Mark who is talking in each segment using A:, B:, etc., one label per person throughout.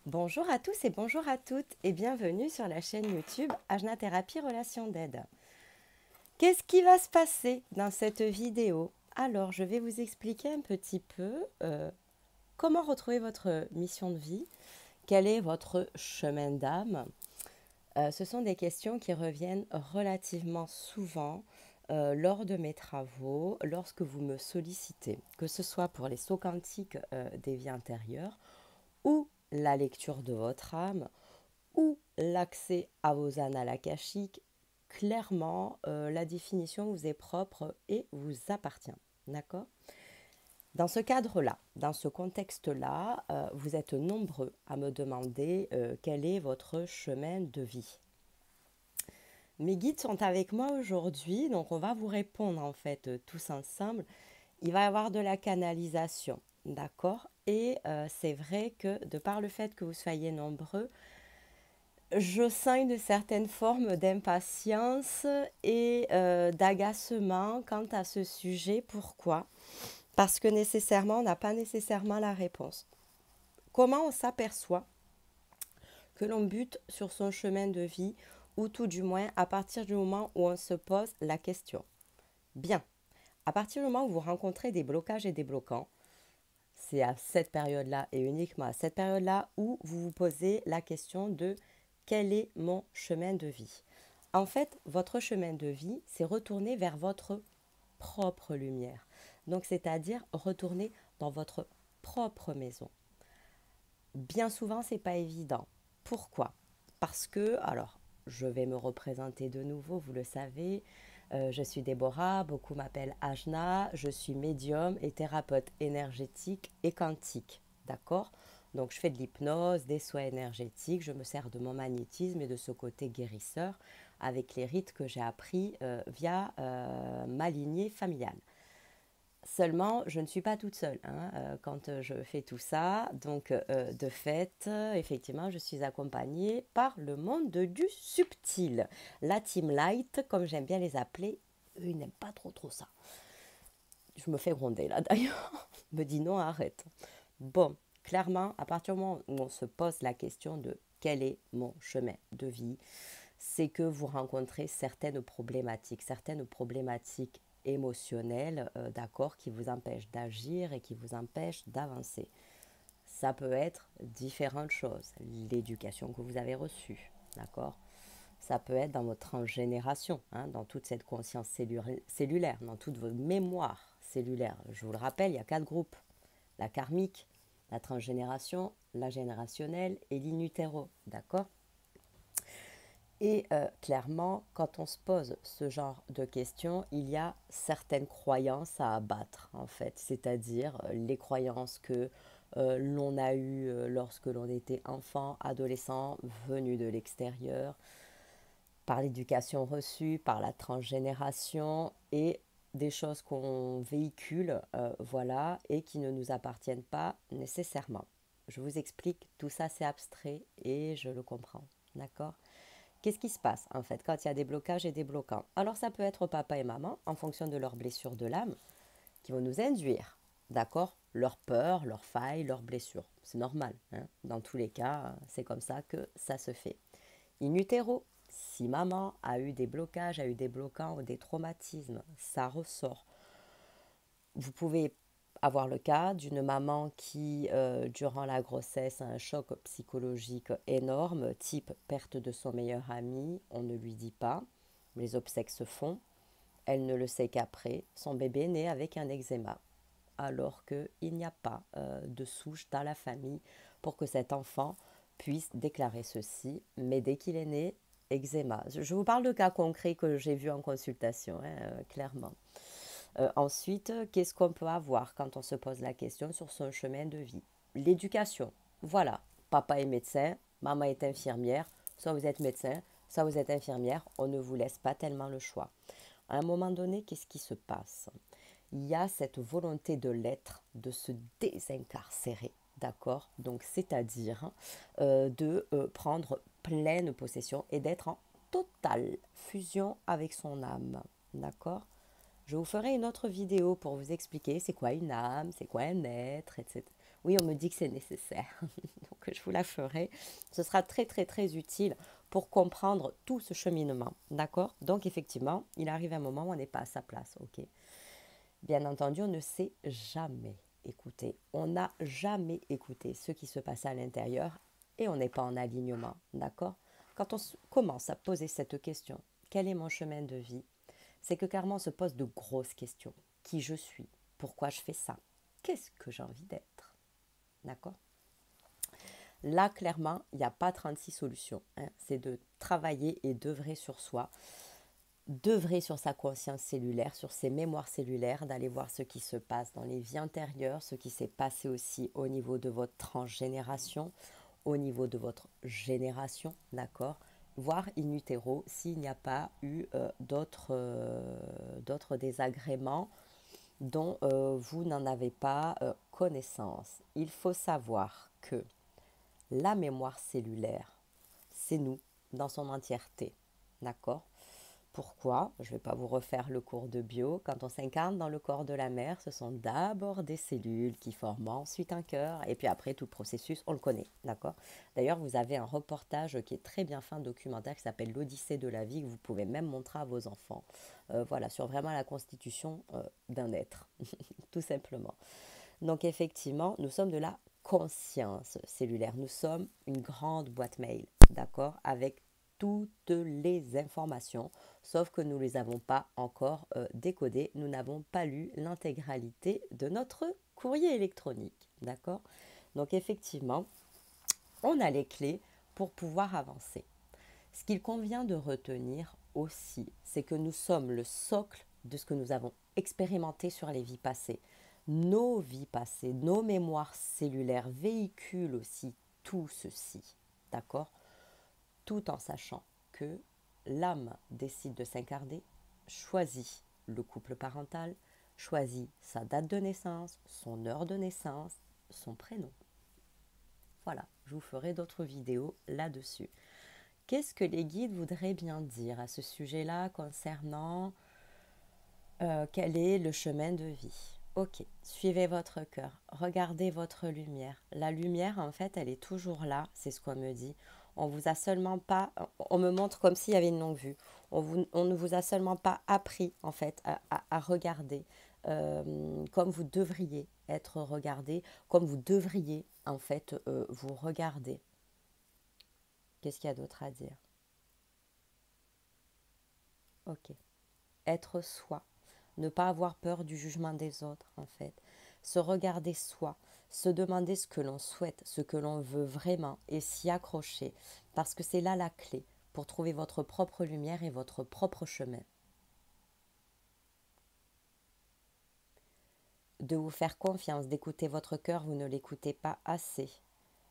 A: Bonjour à tous et bonjour à toutes et bienvenue sur la chaîne YouTube Ajna Thérapie Relation d'aide. Qu'est-ce qui va se passer dans cette vidéo? Alors, je vais vous expliquer un petit peu comment retrouver votre mission de vie, quel est votre chemin d'âme. Ce sont des questions qui reviennent relativement souvent lors de mes travaux, lorsque vous me sollicitez, que ce soit pour les sauts quantiques des vies antérieures ou la lecture de votre âme ou l'accès à vos annales akashiques. Clairement, la définition vous est propre et vous appartient. D'accord? Dans ce cadre-là, dans ce contexte-là, vous êtes nombreux à me demander quel est votre chemin de vie. Mes guides sont avec moi aujourd'hui, donc on va vous répondre en fait tous ensemble. Il va y avoir de la canalisation, d'accord? Et c'est vrai que de par le fait que vous soyez nombreux, je sens une certaine forme d'impatience et d'agacement quant à ce sujet. Pourquoi? Parce que nécessairement, on n'a pas nécessairement la réponse. Comment on s'aperçoit que l'on bute sur son chemin de vie, ou tout du moins à partir du moment où on se pose la question? Bien, à partir du moment où vous rencontrez des blocages et des bloquants, c'est à cette période-là et uniquement à cette période-là où vous vous posez la question de quel est mon chemin de vie. En fait, votre chemin de vie, c'est retourner vers votre propre lumière. Donc, c'est-à-dire retourner dans votre propre maison. Bien souvent, c'est pas évident. Pourquoi? Parce que, alors, je vais me représenter de nouveau, vous le savez, je suis Déborah, beaucoup m'appellent Ajna, je suis médium et thérapeute énergétique et quantique, d'accord? Donc je fais de l'hypnose, des soins énergétiques, je me sers de mon magnétisme et de ce côté guérisseur avec les rites que j'ai appris via ma lignée familiale. Seulement, je ne suis pas toute seule quand je fais tout ça. Donc, de fait, effectivement, je suis accompagnée par le monde du subtil. La Team Light, comme j'aime bien les appeler, eux, ils n'aiment pas trop ça. Je me fais gronder là d'ailleurs. Me dit non, arrête. Bon, clairement, à partir du moment où on se pose la question de quel est mon chemin de vie, c'est que vous rencontrez certaines problématiques émotionnelles, d'accord, qui vous empêchent d'agir et qui vous empêchent d'avancer. Ça peut être différentes choses. L'éducation que vous avez reçue, d'accord. Ça peut être dans votre transgénération, dans toute cette conscience cellulaire, dans toutes vos mémoires cellulaires. Je vous le rappelle, il y a 4 groupes. La karmique, la transgénération, la générationnelle et l'inutéro, d'accord? Et clairement, quand on se pose ce genre de questions, il y a certaines croyances à abattre, en fait. C'est-à-dire les croyances que l'on a eues lorsque l'on était enfant, adolescent, venu de l'extérieur, par l'éducation reçue, par la transgénération et des choses qu'on véhicule, voilà, et qui ne nous appartiennent pas nécessairement. Je vous explique, tout ça c'est abstrait et je le comprends, d'accord? Qu'est-ce qui se passe en fait quand il y a des blocages et des bloquants? Alors ça peut être papa et maman en fonction de leurs blessures de l'âme qui vont nous induire, d'accord? Leurs peurs, leurs failles, leurs blessures. C'est normal, dans tous les cas, c'est comme ça que ça se fait. In utero, si maman a eu des blocages, a eu des bloquants ou des traumatismes, ça ressort. Vous pouvez avoir le cas d'une maman qui, durant la grossesse, a un choc psychologique énorme, type perte de son meilleur ami, on ne lui dit pas, les obsèques se font, elle ne le sait qu'après, son bébé naît avec un eczéma, alors qu'il n'y a pas de souche dans la famille pour que cet enfant puisse déclarer ceci, mais dès qu'il est né, eczéma. Je vous parle de cas concrets que j'ai vus en consultation, clairement. Ensuite, qu'est-ce qu'on peut avoir quand on se pose la question sur son chemin de vie? L'éducation. Voilà, papa est médecin, maman est infirmière, soit vous êtes médecin, soit vous êtes infirmière, on ne vous laisse pas tellement le choix. À un moment donné, qu'est-ce qui se passe? Il y a cette volonté de l'être, de se désincarcérer, d'accord? Donc, c'est-à-dire de prendre pleine possession et d'être en totale fusion avec son âme, d'accord? Je vous ferai une autre vidéo pour vous expliquer c'est quoi une âme, c'est quoi un être, etc. Oui, on me dit que c'est nécessaire, donc je vous la ferai. Ce sera très très très utile pour comprendre tout ce cheminement, d'accord? Donc effectivement, il arrive un moment où on n'est pas à sa place, ok? Bien entendu, on ne sait jamais écouter. On n'a jamais écouté ce qui se passait à l'intérieur et on n'est pas en alignement, d'accord? Quand on commence à poser cette question, quel est mon chemin de vie? C'est que carrément on se pose de grosses questions. Qui je suis? Pourquoi je fais ça? Qu'est-ce que j'ai envie d'être? D'accord? Là, clairement, il n'y a pas 36 solutions, hein. C'est de travailler et d'œuvrer sur soi, d'œuvrer sur sa conscience cellulaire, sur ses mémoires cellulaires, d'aller voir ce qui se passe dans les vies antérieures, ce qui s'est passé aussi au niveau de votre transgénération, au niveau de votre génération, d'accord? Voir in utero s'il n'y a pas eu d'autres désagréments dont vous n'en avez pas connaissance. Il faut savoir que la mémoire cellulaire, c'est nous dans son entièreté, d'accord? Pourquoi? Je ne vais pas vous refaire le cours de bio. Quand on s'incarne dans le corps de la mère, ce sont d'abord des cellules qui forment ensuite un cœur. Et puis après, tout le processus, on le connaît. D'accord? D'ailleurs, vous avez un reportage qui est très bien fait, un documentaire qui s'appelle l'Odyssée de la vie, que vous pouvez même montrer à vos enfants. Voilà, sur vraiment la constitution d'un être, tout simplement. Donc effectivement, nous sommes de la conscience cellulaire. Nous sommes une grande boîte mail, d'accord? Avec toutes les informations, sauf que nous ne les avons pas encore décodées. Nous n'avons pas lu l'intégralité de notre courrier électronique, d'accord? Donc effectivement, on a les clés pour pouvoir avancer. Ce qu'il convient de retenir aussi, c'est que nous sommes le socle de ce que nous avons expérimenté sur les vies passées. Nos vies passées, nos mémoires cellulaires véhiculent aussi tout ceci, d'accord? Tout en sachant que l'âme décide de s'incarner, choisit le couple parental, choisit sa date de naissance, son heure de naissance, son prénom. Voilà, je vous ferai d'autres vidéos là-dessus. Qu'est-ce que les guides voudraient bien dire à ce sujet-là concernant quel est le chemin de vie? Ok, suivez votre cœur, regardez votre lumière. La lumière, en fait, elle est toujours là, c'est ce qu'on me dit. On vous a seulement pas, on me montre comme s'il y avait une longue vue. On ne vous a seulement pas appris, en fait, à regarder comme vous devriez être regardé, comme vous devriez, en fait, vous regarder. Qu'est-ce qu'il y a d'autre à dire? Ok. Être soi. Ne pas avoir peur du jugement des autres, en fait. Se regarder soi. Se demander ce que l'on souhaite, ce que l'on veut vraiment et s'y accrocher. Parce que c'est là la clé pour trouver votre propre lumière et votre propre chemin. De vous faire confiance, d'écouter votre cœur, vous ne l'écoutez pas assez.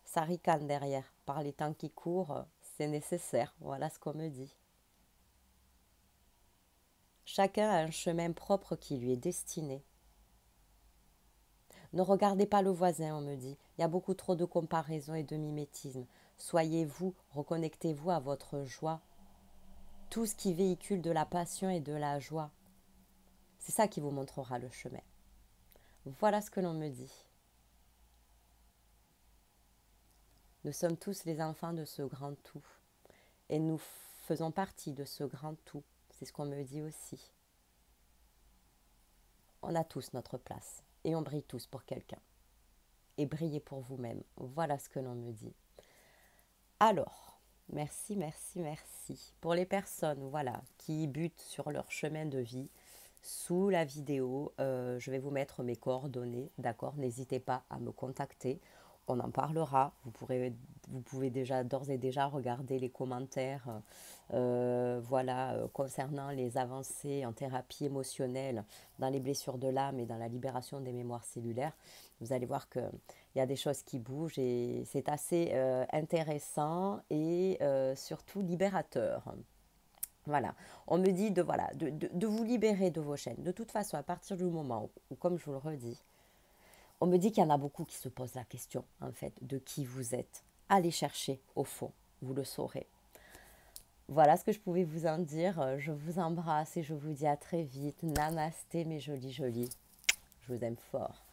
A: Ça ricane derrière. Par les temps qui courent, c'est nécessaire. Voilà ce qu'on me dit. Chacun a un chemin propre qui lui est destiné. Ne regardez pas le voisin, on me dit. Il y a beaucoup trop de comparaisons et de mimétisme. Soyez vous, reconnectez-vous à votre joie. Tout ce qui véhicule de la passion et de la joie, c'est ça qui vous montrera le chemin. Voilà ce que l'on me dit. Nous sommes tous les enfants de ce grand tout. Et nous faisons partie de ce grand tout. C'est ce qu'on me dit aussi. On a tous notre place. Et on brille tous pour quelqu'un. Et brillez pour vous-même. Voilà ce que l'on me dit. Alors, merci, merci, merci. Pour les personnes, voilà, qui butent sur leur chemin de vie, sous la vidéo, je vais vous mettre mes coordonnées, d'accord? N'hésitez pas à me contacter. On en parlera. Vous pouvez déjà d'ores et déjà regarder les commentaires concernant les avancées en thérapie émotionnelle dans les blessures de l'âme et dans la libération des mémoires cellulaires. Vous allez voir qu'il y a des choses qui bougent et c'est assez intéressant et surtout libérateur. Voilà, on me dit de vous libérer de vos chaînes. De toute façon, à partir du moment où, comme je vous le redis, on me dit qu'il y en a beaucoup qui se posent la question, en fait, de qui vous êtes. Allez chercher au fond, vous le saurez. Voilà ce que je pouvais vous en dire. Je vous embrasse et je vous dis à très vite. Namasté mes jolis jolis. Je vous aime fort.